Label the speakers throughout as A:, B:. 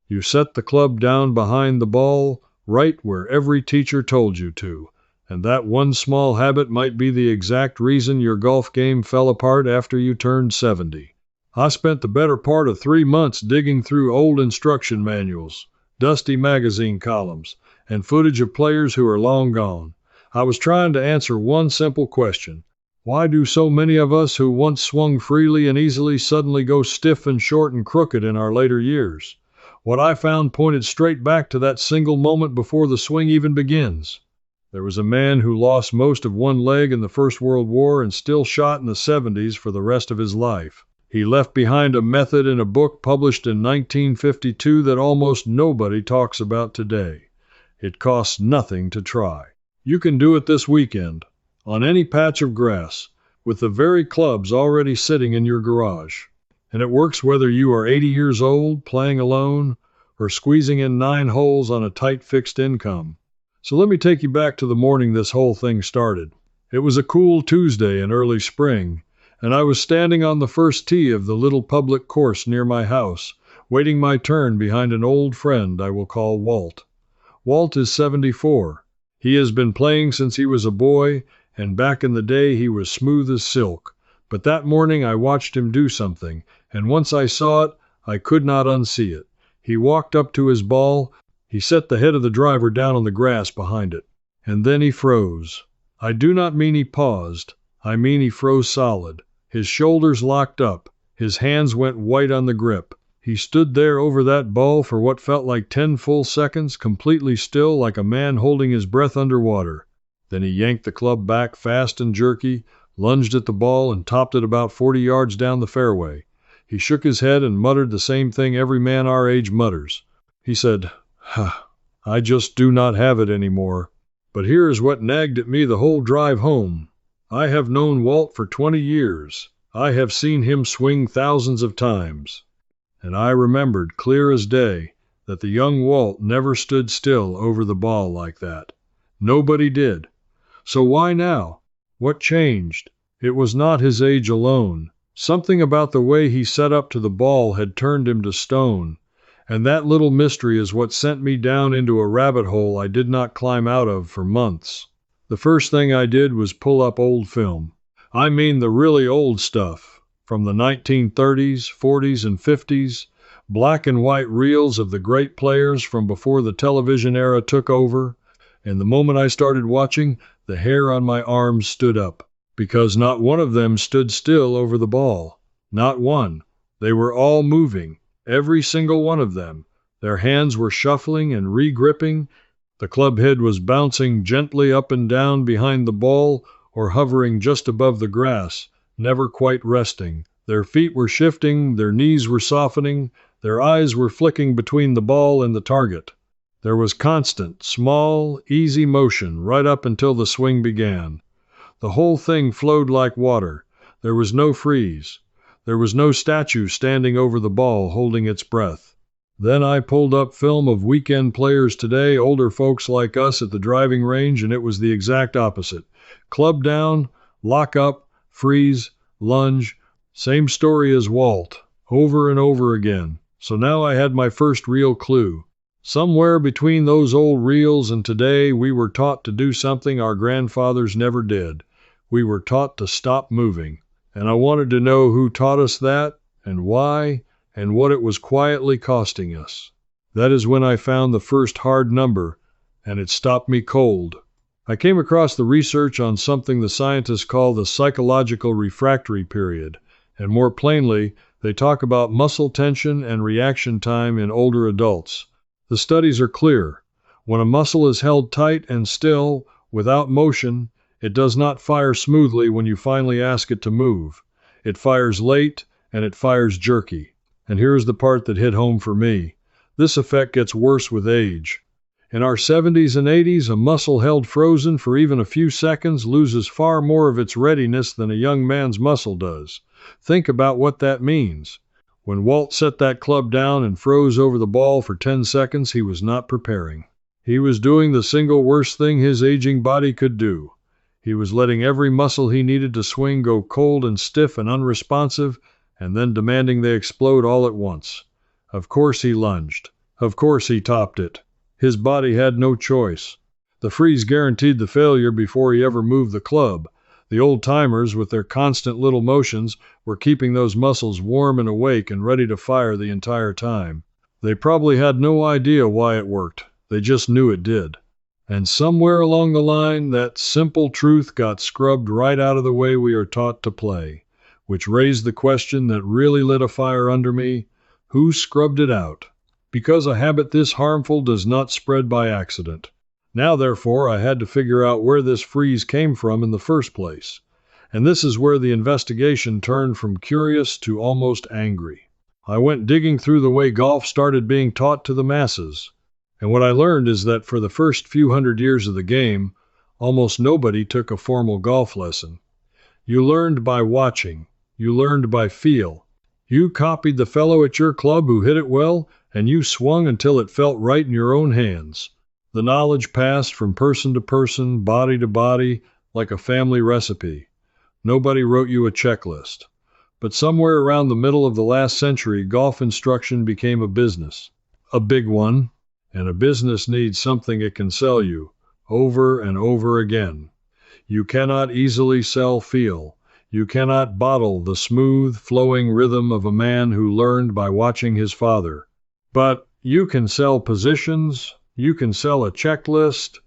A: You set the club down behind the ball, right where every teacher told you to, and that one small habit might be the exact reason your golf game fell apart after you turned 70. I spent the better part of 3 months digging through old instruction manuals, dusty magazine columns, and footage of players who are long gone. I was trying to answer one simple question. Why do so many of us who once swung freely and easily suddenly go stiff and short and crooked in our later years? What I found pointed straight back to that single moment before the swing even begins. There was a man who lost most of one leg in the First World War and still shot in the 70s for the rest of his life. He left behind a method in a book published in 1952 that almost nobody talks about today. It costs nothing to try. You can do it this weekend, on any patch of grass, with the very clubs already sitting in your garage. And it works whether you are 80 years old, playing alone, or squeezing in 9 holes on a tight fixed income. So let me take you back to the morning this whole thing started. It was a cool Tuesday in early spring, and I was standing on the first tee of the little public course near my house, waiting my turn behind an old friend I will call Walt. Walt is 74. He has been playing since he was a boy, and back in the day he was smooth as silk. But that morning I watched him do something, and once I saw it, I could not unsee it. He walked up to his ball, he set the head of the driver down on the grass behind it, and then he froze. I do not mean he paused, I mean he froze solid. His shoulders locked up, his hands went white on the grip. He stood there over that ball for what felt like 10 full seconds, completely still, like a man holding his breath underwater. Then he yanked the club back fast and jerky, lunged at the ball, and topped it about 40 yards down the fairway. He shook his head and muttered the same thing every man our age mutters. He said, I just do not have it anymore. But here is what nagged at me the whole drive home. I have known Walt for 20 years. I have seen him swing thousands of times. And I remembered, clear as day, that the young Walt never stood still over the ball like that. Nobody did. So why now? What changed? It was not his age alone. Something about the way he set up to the ball had turned him to stone. And that little mystery is what sent me down into a rabbit hole I did not climb out of for months. The first thing I did was pull up old film. I mean the really old stuff, from the 1930s, 40s, and 50s, black and white reels of the great players from before the television era took over, and the moment I started watching, the hair on my arms stood up, because not one of them stood still over the ball. Not one. They were all moving. Every single one of them. Their hands were shuffling and re-gripping. The club head was bouncing gently up and down behind the ball or hovering just above the grass, never quite resting. Their feet were shifting, their knees were softening, their eyes were flicking between the ball and the target. There was constant, small, easy motion right up until the swing began. The whole thing flowed like water. There was no freeze. There was no statue standing over the ball holding its breath. Then I pulled up film of weekend players today, older folks like us at the driving range, and it was the exact opposite. Club down, lock up, freeze, lunge. Same story as Walt, over and over again. So now I had my first real clue. Somewhere between those old reels and today, we were taught to do something our grandfathers never did. We were taught to stop moving. And I wanted to know who taught us that, and why, and what it was quietly costing us. That is when I found the first hard number, and it stopped me cold. I came across the research on something the scientists call the psychological refractory period, and more plainly, they talk about muscle tension and reaction time in older adults. The studies are clear. When a muscle is held tight and still, without motion, it does not fire smoothly when you finally ask it to move. It fires late, and it fires jerky. And here's the part that hit home for me. This effect gets worse with age. In our 70s and 80s, a muscle held frozen for even a few seconds loses far more of its readiness than a young man's muscle does. Think about what that means. When Walt set that club down and froze over the ball for 10 seconds, he was not preparing. He was doing the single worst thing his aging body could do. He was letting every muscle he needed to swing go cold and stiff and unresponsive, and then demanding they explode all at once. Of course he lunged. Of course he topped it. His body had no choice. The freeze guaranteed the failure before he ever moved the club. The old-timers, with their constant little motions, were keeping those muscles warm and awake and ready to fire the entire time. They probably had no idea why it worked. They just knew it did. And somewhere along the line, that simple truth got scrubbed right out of the way we are taught to play, which raised the question that really lit a fire under me: who scrubbed it out? Because a habit this harmful does not spread by accident. Now, therefore, I had to figure out where this freeze came from in the first place. And this is where the investigation turned from curious to almost angry. I went digging through the way golf started being taught to the masses. And what I learned is that for the first few hundred years of the game, almost nobody took a formal golf lesson. You learned by watching. You learned by feel. You copied the fellow at your club who hit it well, and you swung until it felt right in your own hands. The knowledge passed from person to person, body to body, like a family recipe. Nobody wrote you a checklist. But somewhere around the middle of the last century, golf instruction became a business. A big one. And a business needs something it can sell you, over and over again. You cannot easily sell feel. You cannot bottle the smooth, flowing rhythm of a man who learned by watching his father. But you can sell positions. You can sell a checklist.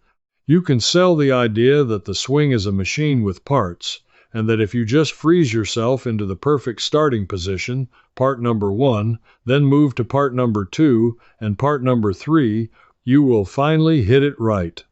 A: You can sell the idea that the swing is a machine with parts, and that if you just freeze yourself into the perfect starting position, part number 1, then move to part number 2 and part number 3, you will finally hit it right.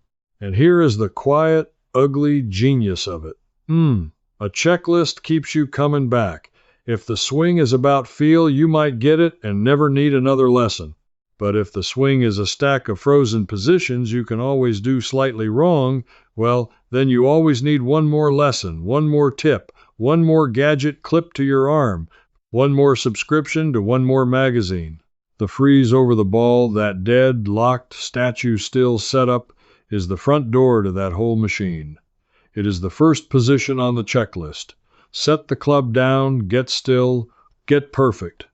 A: And here is the quiet, ugly genius of it. A checklist keeps you coming back. If the swing is about feel, you might get it and never need another lesson. But if the swing is a stack of frozen positions you can always do slightly wrong, well, then you always need one more lesson, one more tip, one more gadget clipped to your arm, one more subscription to one more magazine. The freeze over the ball, that dead, locked, statue-still setup, is the front door to that whole machine. It is the first position on the checklist. Set the club down, get still, get perfect.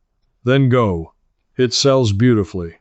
A: Then go. It sells beautifully.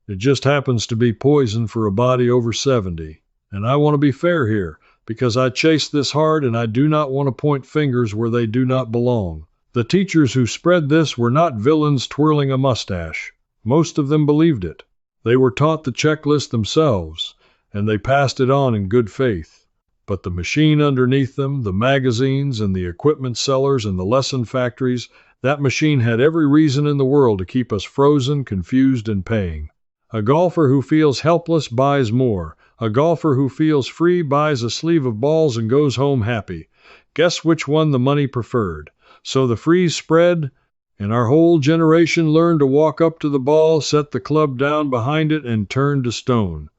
A: It just happens to be poison for a body over 70. And I want to be fair here, because I chase this hard and I do not want to point fingers where they do not belong. The teachers who spread this were not villains twirling a mustache. Most of them believed it. They were taught the checklist themselves, and they passed it on in good faith. But the machine underneath them, the magazines and the equipment sellers and the lesson factories, that machine had every reason in the world to keep us frozen, confused, and paying. A golfer who feels helpless buys more. A golfer who feels free buys a sleeve of balls and goes home happy. Guess which one the money preferred? So the freeze spread, and our whole generation learned to walk up to the ball, set the club down behind it, and turn to stone.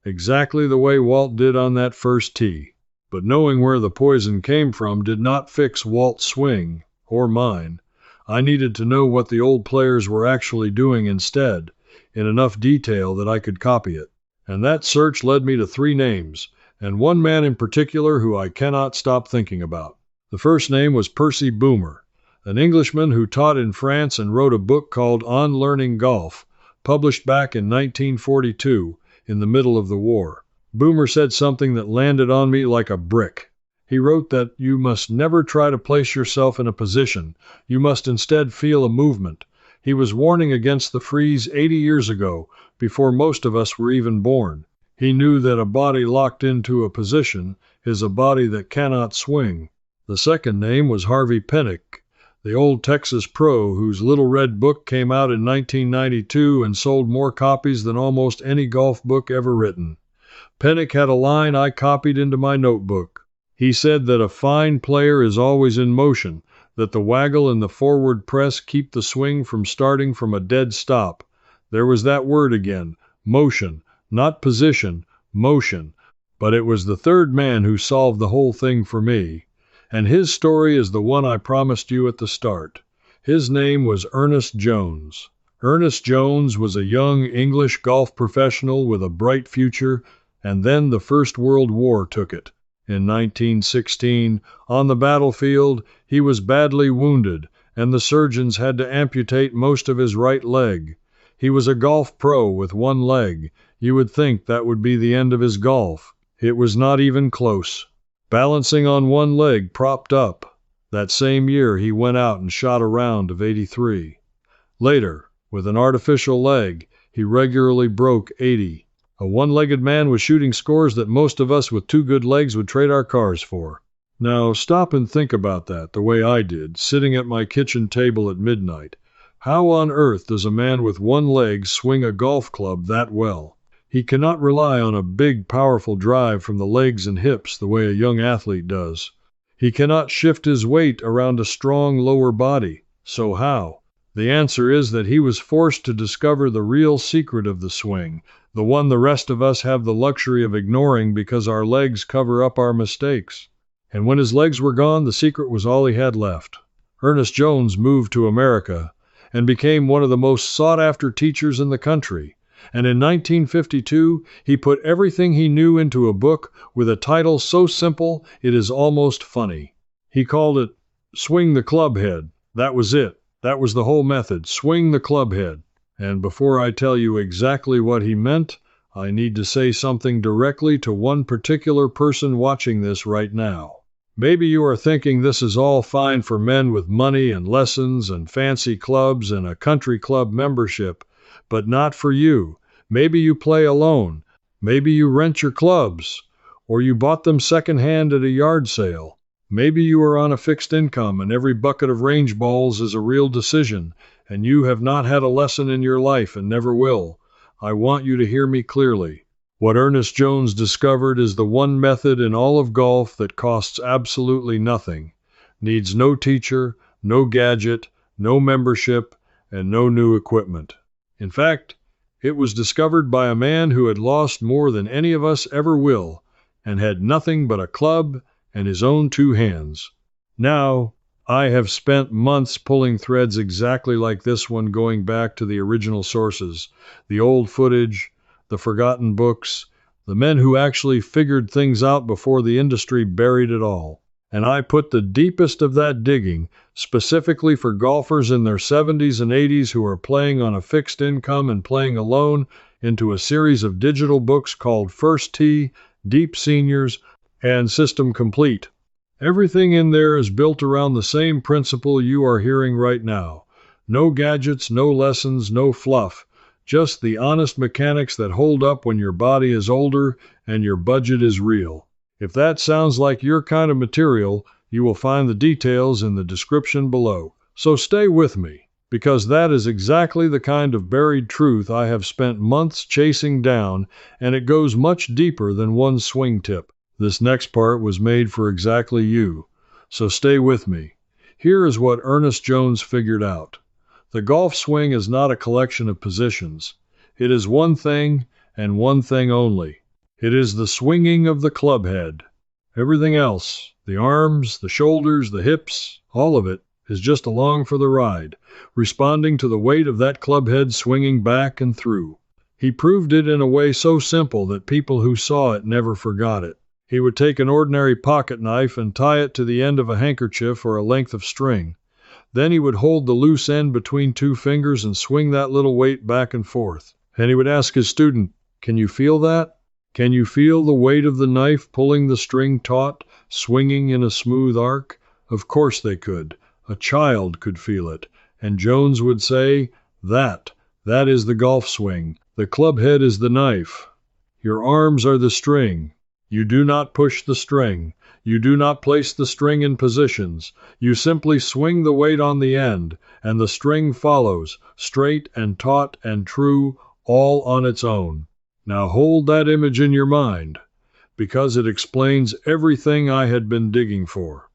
A: Exactly the way Walt did on that first tee. But knowing where the poison came from did not fix Walt's swing, or mine. I needed to know what the old players were actually doing instead, in enough detail that I could copy it. And that search led me to 3 names, and one man in particular who I cannot stop thinking about. The first name was Percy Boomer, an Englishman who taught in France and wrote a book called On Learning Golf, published back in 1942, in the middle of the war. Boomer said something that landed on me like a brick. He wrote that you must never try to place yourself in a position. You must instead feel a movement. He was warning against the freeze 80 years ago, before most of us were even born. He knew that a body locked into a position is a body that cannot swing. The second name was Harvey Penick, the old Texas pro whose Little Red Book came out in 1992 and sold more copies than almost any golf book ever written. Penick had a line I copied into my notebook. He said that a fine player is always in motion, that the waggle and the forward press keep the swing from starting from a dead stop. There was that word again, motion, not position, motion. But it was the third man who solved the whole thing for me. And his story is the one I promised you at the start. His name was Ernest Jones. Ernest Jones was a young English golf professional with a bright future, and then the First World War took it. In 1916, on the battlefield, he was badly wounded, and the surgeons had to amputate most of his right leg. He was a golf pro with one leg. You would think that would be the end of his golf. It was not even close. Balancing on one leg propped up. That same year he went out and shot a round of 83. Later, with an artificial leg, he regularly broke 80. A one-legged man was shooting scores that most of us with two good legs would trade our cars for. Now, stop and think about that the way I did, sitting at my kitchen table at midnight. How on earth does a man with one leg swing a golf club that well? He cannot rely on a big, powerful drive from the legs and hips the way a young athlete does. He cannot shift his weight around a strong lower body. So how? The answer is that he was forced to discover the real secret of the swing, the one the rest of us have the luxury of ignoring because our legs cover up our mistakes. And when his legs were gone, the secret was all he had left. Ernest Jones moved to America and became one of the most sought-after teachers in the country. And in 1952, he put everything he knew into a book with a title so simple it is almost funny. He called it Swing the Club Head. That was it. That was the whole method, swing the club head. And before I tell you exactly what he meant, I need to say something directly to one particular person watching this right now. Maybe you are thinking this is all fine for men with money and lessons and fancy clubs and a country club membership, but not for you. Maybe you play alone. Maybe you rent your clubs, or you bought them secondhand at a yard sale. Maybe you are on a fixed income and every bucket of range balls is a real decision, and you have not had a lesson in your life and never will. I want you to hear me clearly. What Ernest Jones discovered is the one method in all of golf that costs absolutely nothing, needs no teacher, no gadget, no membership, and no new equipment. In fact, it was discovered by a man who had lost more than any of us ever will, and had nothing but a club and his own two hands. Now, I have spent months pulling threads exactly like this one, going back to the original sources, the old footage, the forgotten books, the men who actually figured things out before the industry buried it all. And I put the deepest of that digging specifically for golfers in their 70s and 80s who are playing on a fixed income and playing alone into a series of digital books called First Tee, Deep Seniors, and System Complete. Everything in there is built around the same principle you are hearing right now. No gadgets, no lessons, no fluff. Just the honest mechanics that hold up when your body is older and your budget is real. If that sounds like your kind of material, you will find the details in the description below. So stay with me, because that is exactly the kind of buried truth I have spent months chasing down, and it goes much deeper than one swing tip. This next part was made for exactly you, so stay with me. Here is what Ernest Jones figured out. The golf swing is not a collection of positions. It is one thing and one thing only. It is the swinging of the club head. Everything else, the arms, the shoulders, the hips, all of it, is just along for the ride, responding to the weight of that club head swinging back and through. He proved it in a way so simple that people who saw it never forgot it. He would take an ordinary pocket knife and tie it to the end of a handkerchief or a length of string. Then he would hold the loose end between two fingers and swing that little weight back and forth. And he would ask his student, "Can you feel that? Can you feel the weight of the knife pulling the string taut, swinging in a smooth arc?" Of course they could. A child could feel it. And Jones would say, that is the golf swing. The club head is the knife. Your arms are the string. You do not push the string. You do not place the string in positions. You simply swing the weight on the end, and the string follows, straight and taut and true, all on its own. Now hold that image in your mind, because it explains everything I had been digging for.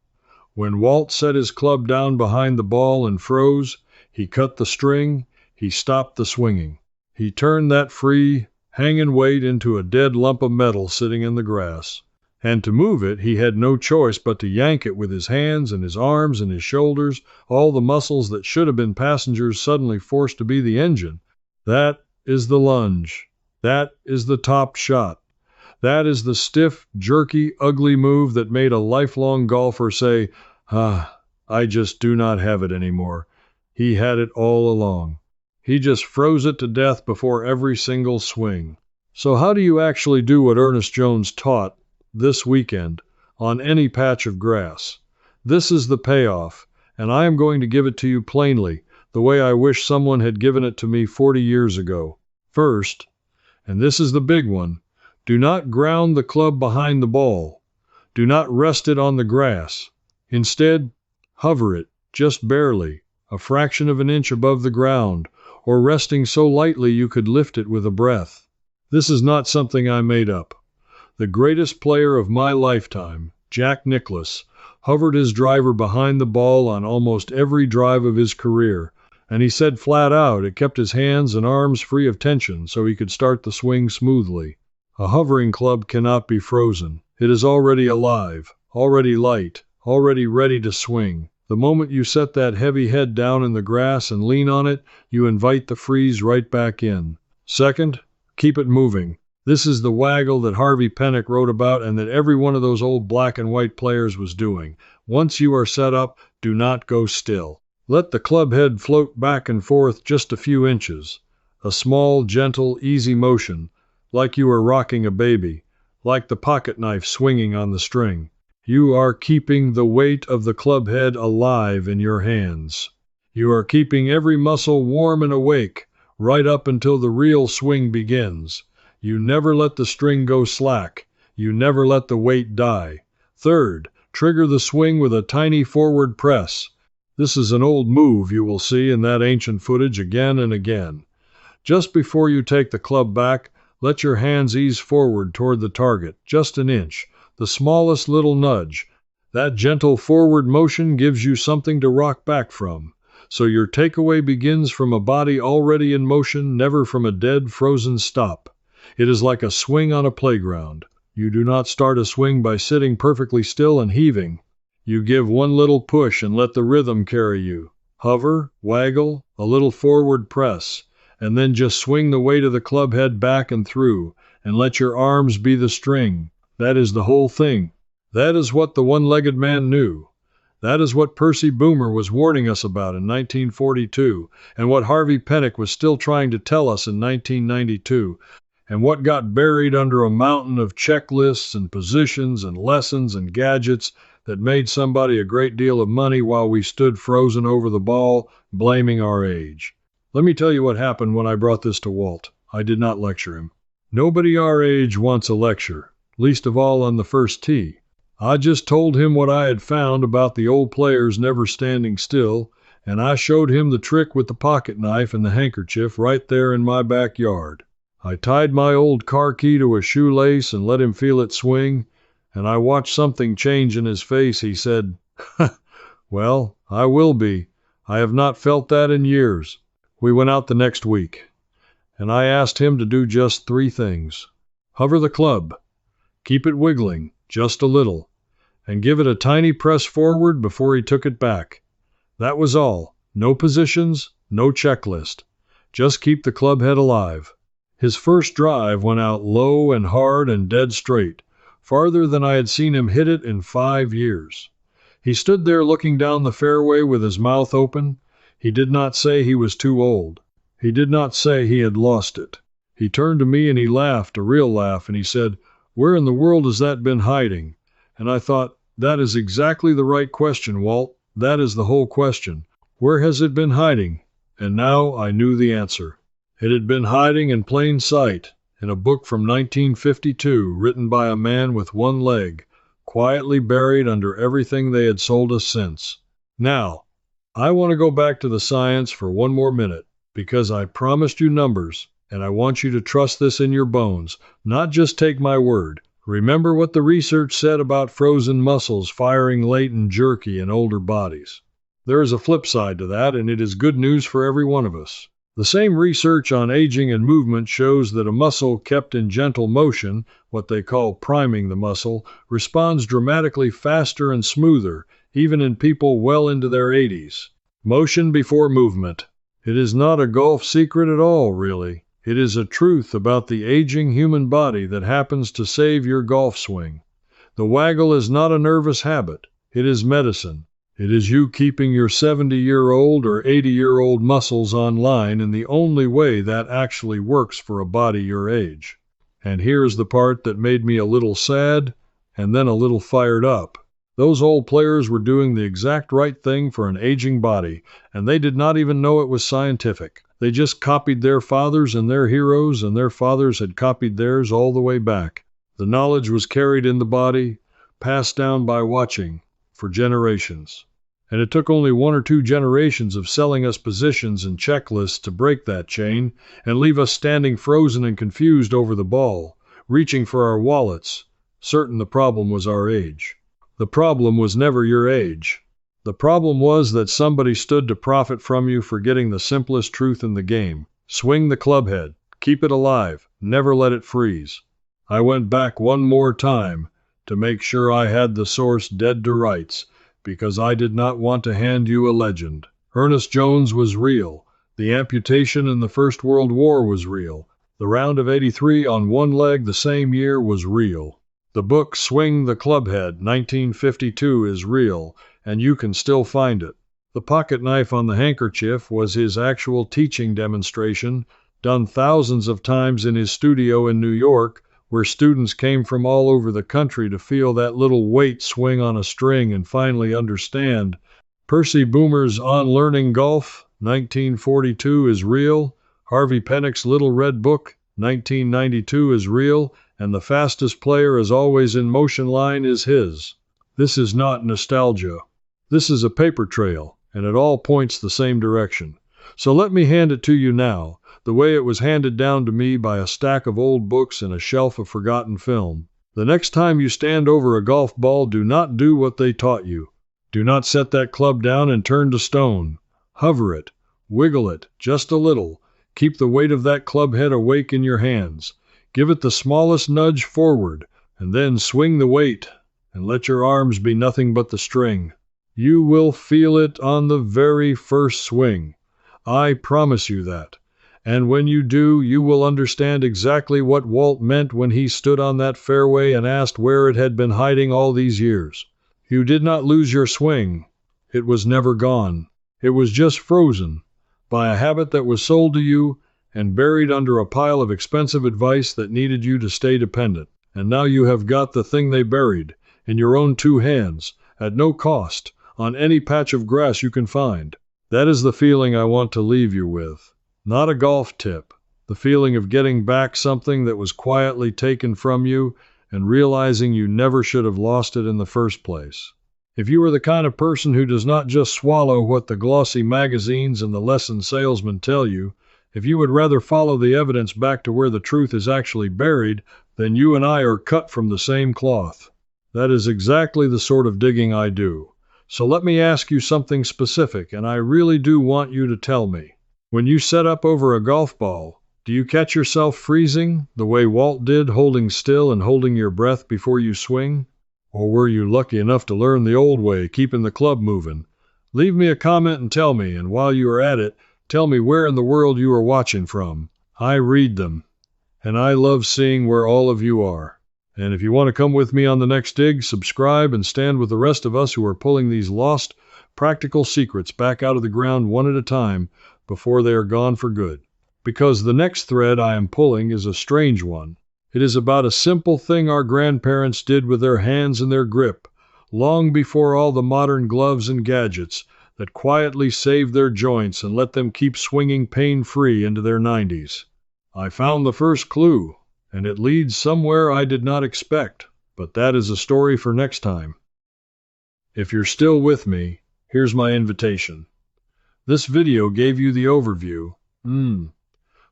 A: When Walt set his club down behind the ball and froze, he cut the string, he stopped the swinging. He turned that free, hanging weight into a dead lump of metal sitting in the grass. And to move it, he had no choice but to yank it with his hands and his arms and his shoulders, all the muscles that should have been passengers suddenly forced to be the engine. That is the lunge. That is the top shot. That is the stiff, jerky, ugly move that made a lifelong golfer say, I just do not have it anymore. He had it all along. He just froze it to death before every single swing. So how do you actually do what Ernest Jones taught this weekend on any patch of grass? This is the payoff, and I am going to give it to you plainly, the way I wish someone had given it to me 40 years ago. First, and this is the big one, do not ground the club behind the ball. Do not rest it on the grass. Instead, hover it, just barely, a fraction of an inch above the ground, or resting so lightly you could lift it with a breath. This is not something I made up. The greatest player of my lifetime, Jack Nicklaus, hovered his driver behind the ball on almost every drive of his career, and he said flat out it kept his hands and arms free of tension so he could start the swing smoothly. A hovering club cannot be frozen. It is already alive, already light, already ready to swing. The moment you set that heavy head down in the grass and lean on it, you invite the freeze right back in. Second, keep it moving. This is the waggle that Harvey Penick wrote about and that every one of those old black and white players was doing. Once you are set up, do not go still. Let the club head float back and forth just a few inches. A small, gentle, easy motion, like you are rocking a baby, like the pocket knife swinging on the string. You are keeping the weight of the club head alive in your hands. You are keeping every muscle warm and awake, right up until the real swing begins. You never let the string go slack. You never let the weight die. Third, trigger the swing with a tiny forward press. This is an old move you will see in that ancient footage again and again. Just before you take the club back, let your hands ease forward toward the target, just an inch, the smallest little nudge. That gentle forward motion gives you something to rock back from. So your takeaway begins from a body already in motion, never from a dead, frozen stop. It is like a swing on a playground. You do not start a swing by sitting perfectly still and heaving. You give one little push and let the rhythm carry you. Hover, waggle, a little forward press, and then just swing the weight of the club head back and through, and let your arms be the string. That is the whole thing. That is what the one-legged man knew. That is what Percy Boomer was warning us about in 1942, and what Harvey Penick was still trying to tell us in 1992, and what got buried under a mountain of checklists and positions and lessons and gadgets that made somebody a great deal of money while we stood frozen over the ball, blaming our age. Let me tell you what happened when I brought this to Walt. I did not lecture him. Nobody our age wants a lecture, least of all on the first tee. I just told him what I had found about the old players never standing still, and I showed him the trick with the pocket knife and the handkerchief right there in my backyard. I tied my old car key to a shoelace and let him feel it swing, and I watched something change in his face. He said, "Well, I will be. I have not felt that in years." We went out the next week, and I asked him to do just 3 things. Hover the club. Keep it wiggling, just a little, and give it a tiny press forward before he took it back. That was all. No positions, no checklist. Just keep the club head alive. His first drive went out low and hard and dead straight, farther than I had seen him hit it in 5 years. He stood there looking down the fairway with his mouth open. He did not say he was too old. He did not say he had lost it. He turned to me and he laughed, a real laugh, and he said, "Where in the world has that been hiding?" And I thought, that is exactly the right question, Walt. That is the whole question. Where has it been hiding? And now I knew the answer. It had been hiding in plain sight, in a book from 1952, written by a man with one leg, quietly buried under everything they had sold us since. Now, I want to go back to the science for one more minute, because I promised you numbers, and I want you to trust this in your bones, not just take my word. Remember what the research said about frozen muscles firing late and jerky in older bodies. There is a flip side to that, and it is good news for every one of us. The same research on aging and movement shows that a muscle kept in gentle motion, what they call priming the muscle, responds dramatically faster and smoother, even in people well into their 80s. Motion before movement. It is not a golf secret at all, really. It is a truth about the aging human body that happens to save your golf swing. The waggle is not a nervous habit. It is medicine. It is you keeping your 70-year-old or 80-year-old muscles online in the only way that actually works for a body your age. And here's the part that made me a little sad and then a little fired up. Those old players were doing the exact right thing for an aging body, and they did not even know it was scientific. They just copied their fathers and their heroes, and their fathers had copied theirs all the way back. The knowledge was carried in the body, passed down by watching, for generations. And it took only 1 or 2 generations of selling us positions and checklists to break that chain and leave us standing frozen and confused over the ball, reaching for our wallets, certain the problem was our age. The problem was never your age. The problem was that somebody stood to profit from you forgetting the simplest truth in the game. Swing the club head. Keep it alive. Never let it freeze. I went back one more time to make sure I had the source dead to rights, because I did not want to hand you a legend. Ernest Jones was real. The amputation in the First World War was real. The round of 83 on one leg the same year was real. The book Swing the Clubhead, 1952, is real, and you can still find it. The pocket knife on the handkerchief was his actual teaching demonstration, done thousands of times in his studio in New York, where students came from all over the country to feel that little weight swing on a string and finally understand. Percy Boomer's On Learning Golf, 1942, is real. Harvey Penick's Little Red Book, 1992, is real. And the fastest player is always in motion line is his. This is not nostalgia. This is a paper trail, and it all points the same direction. So let me hand it to you now, the way it was handed down to me by a stack of old books and a shelf of forgotten film. The next time you stand over a golf ball, do not do what they taught you. Do not set that club down and turn to stone. Hover it. Wiggle it, just a little. Keep the weight of that club head awake in your hands. Give it the smallest nudge forward, and then swing the weight, and let your arms be nothing but the string. You will feel it on the very first swing. I promise you that. And when you do, you will understand exactly what Walt meant when he stood on that fairway and asked where it had been hiding all these years. You did not lose your swing. It was never gone. It was just frozen by a habit that was sold to you and buried under a pile of expensive advice that needed you to stay dependent. And now you have got the thing they buried, in your own 2 hands, at no cost, on any patch of grass you can find. That is the feeling I want to leave you with. Not a golf tip. The feeling of getting back something that was quietly taken from you and realizing you never should have lost it in the first place. If you are the kind of person who does not just swallow what the glossy magazines and the lesson salesmen tell you, if you would rather follow the evidence back to where the truth is actually buried, then you and I are cut from the same cloth. That is exactly the sort of digging I do. So let me ask you something specific, and I really do want you to tell me. When you set up over a golf ball, do you catch yourself freezing, the way Walt did, holding still and holding your breath before you swing? Or were you lucky enough to learn the old way, keeping the club moving? Leave me a comment and tell me, and while you are at it, tell me where in the world you are watching from. I read them, and I love seeing where all of you are. And if you want to come with me on the next dig, subscribe and stand with the rest of us who are pulling these lost, practical secrets back out of the ground one at a time before they are gone for good. Because the next thread I am pulling is a strange one. It is about a simple thing our grandparents did with their hands and their grip, long before all the modern gloves and gadgets, that quietly saved their joints and let them keep swinging pain-free into their 90s. I found the first clue, and it leads somewhere I did not expect, but that is a story for next time. If you're still with me, here's my invitation. This video gave you the overview,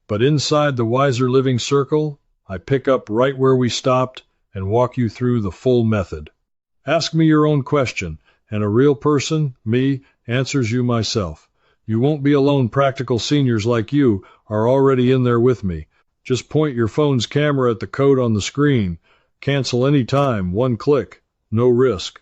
A: but inside the Wiser Living Circle, I pick up right where we stopped and walk you through the full method. Ask me your own question, and a real person, me, answers you myself. You won't be alone. Practical seniors like you are already in there with me. Just point your phone's camera at the code on the screen. Cancel any time, one click, no risk.